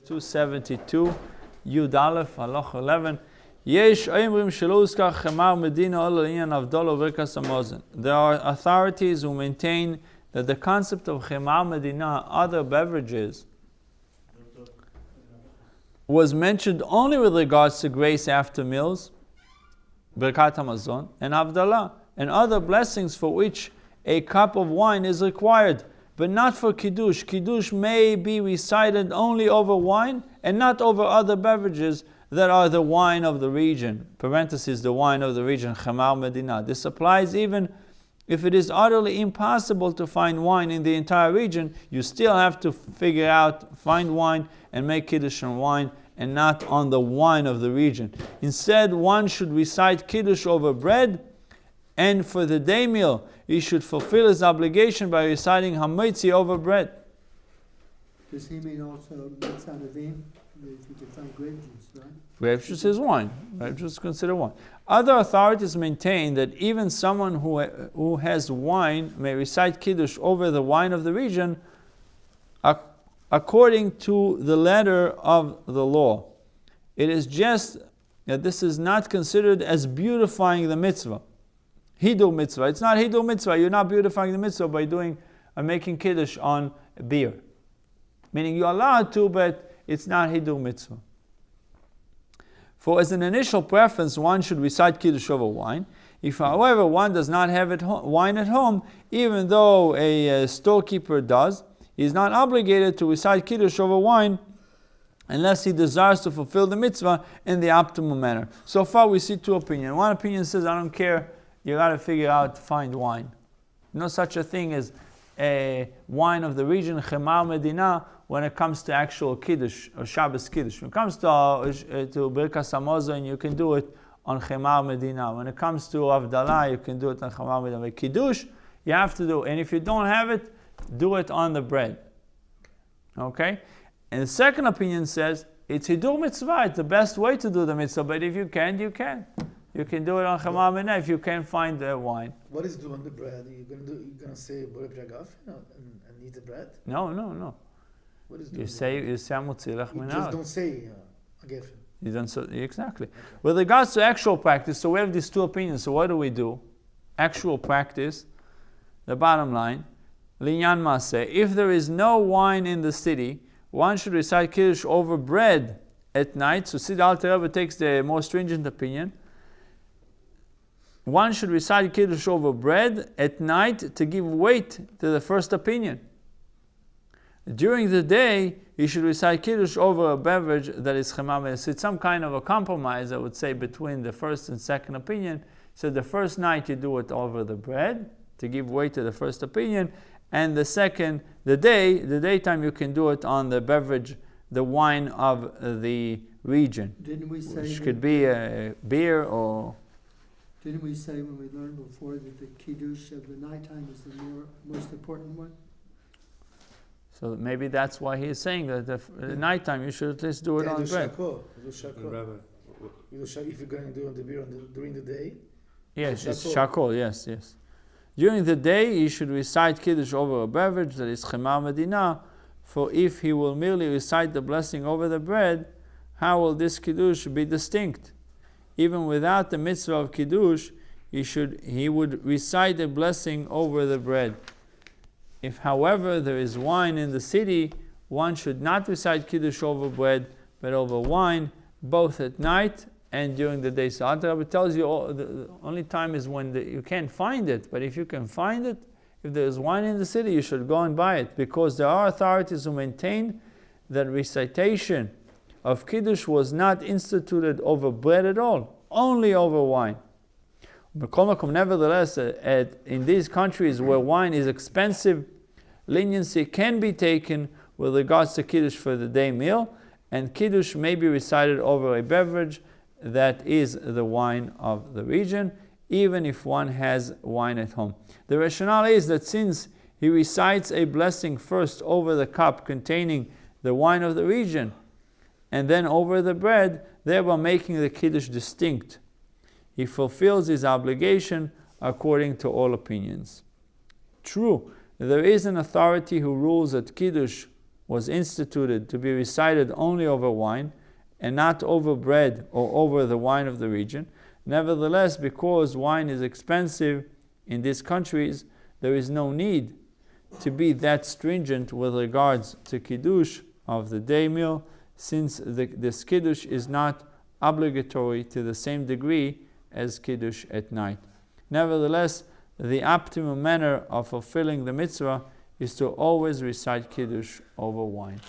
272, Yud Aleph, Halacha 11. Yesh oimrim shelo uzkar chemar medina ol inyan avdol uverkas hamazon. There are authorities who maintain that the concept of chemar medina, other beverages, was mentioned only with regards to grace after meals, Birkat Hamazon, and Havdalah, and other blessings for which a cup of wine is required, but not for Kiddush. Kiddush may be recited only over wine and not over other beverages that are the wine of the region. Parentheses, the wine of the region, Chamar Medina. This applies even if it is utterly impossible to find wine in the entire region. You still have to find wine and make Kiddush on wine, and not on the wine of the region. Instead, one should recite Kiddush over bread, and for the day meal, he should fulfill his obligation by reciting Hamitzi over bread. Does he mean also Mitzanavim? If you can find grape juice, right? Grape juice is wine. Grape juice is considered wine. Other authorities maintain that even someone who has wine may recite Kiddush over the wine of the region, according to the letter of the law. It is just that this is not considered as beautifying the mitzvah. Hidur mitzvah. It's not hidur mitzvah. You're not beautifying the mitzvah by making Kiddush on beer. Meaning you're allowed to, but it's not hidur mitzvah. For as an initial preference, one should recite Kiddush over wine. If, however, one does not have wine at home, even though a storekeeper does, he is not obligated to recite Kiddush over wine unless he desires to fulfill the mitzvah in the optimal manner. So far we see two opinions. One opinion says, I don't care, you got to figure out, find wine. No such a thing as a wine of the region, Chemar Medina, when it comes to actual Kiddush, or Shabbos Kiddush. When it comes to Birkas Hamazon, you can do it on Chemar Medina. When it comes to Havdalah, you can do it on Chemar Medina. But Kiddush, you have to do, and if you don't have it, do it on the bread. Okay? And the second opinion says, it's hidur mitzvah, it's the best way to do the mitzvah, but if you can't, you can. You can do it on Chamar Minah if you can't find the wine. What is doing the bread? You're gonna say Borek Jagaf and eat the bread? No. What is you say Mutzilach Minah. You just don't say Agef. You don't say, exactly. Okay. With regards to actual practice, so we have these two opinions. So what do? Actual practice, the bottom line, Linyan Maseh, if there is no wine in the city, one should recite Kiddush over bread at night. So Sid Alter Rebbe takes the more stringent opinion. One should recite Kiddush over bread at night to give weight to the first opinion. During the day, you should recite Kiddush over a beverage that is Chemam. So it's some kind of a compromise, I would say, between the first and second opinion. So the first night you do it over the bread to give weight to the first opinion, and the daytime you can do it on the beverage, the wine of the region. Didn't we say which could be a beer or... Didn't we say when we learned before that the Kiddush of the nighttime is the most important one? So maybe that's why he is saying that the nighttime you should at least do it on bread. If you're going to do the beer during the day? Yes, it's shakol, yes. During the day, he should recite Kiddush over a beverage that is Chemar Medina, for if he will merely recite the blessing over the bread, how will this Kiddush be distinct? Even without the mitzvah of Kiddush, he would recite a blessing over the bread. If, however, there is wine in the city, one should not recite Kiddush over bread, but over wine, both at night and during the day. So Alter Rebbe tells you the only time is when you can't find it. But if you can find it, if there is wine in the city, you should go and buy it. Because there are authorities who maintain that recitation of Kiddush was not instituted over bread at all, only over wine. Nevertheless, in these countries where wine is expensive, leniency can be taken with regards to Kiddush for the day meal, and Kiddush may be recited over a beverage that is the wine of the region, even if one has wine at home. The rationale is that since he recites a blessing first over the cup containing the wine of the region, and then over the bread, thereby making the Kiddush distinct, he fulfills his obligation according to all opinions. True, there is an authority who rules that Kiddush was instituted to be recited only over wine and not over bread or over the wine of the region. Nevertheless, because wine is expensive in these countries, there is no need to be that stringent with regards to Kiddush of the day meal, since this Kiddush is not obligatory to the same degree as Kiddush at night. Nevertheless, the optimum manner of fulfilling the mitzvah is to always recite Kiddush over wine.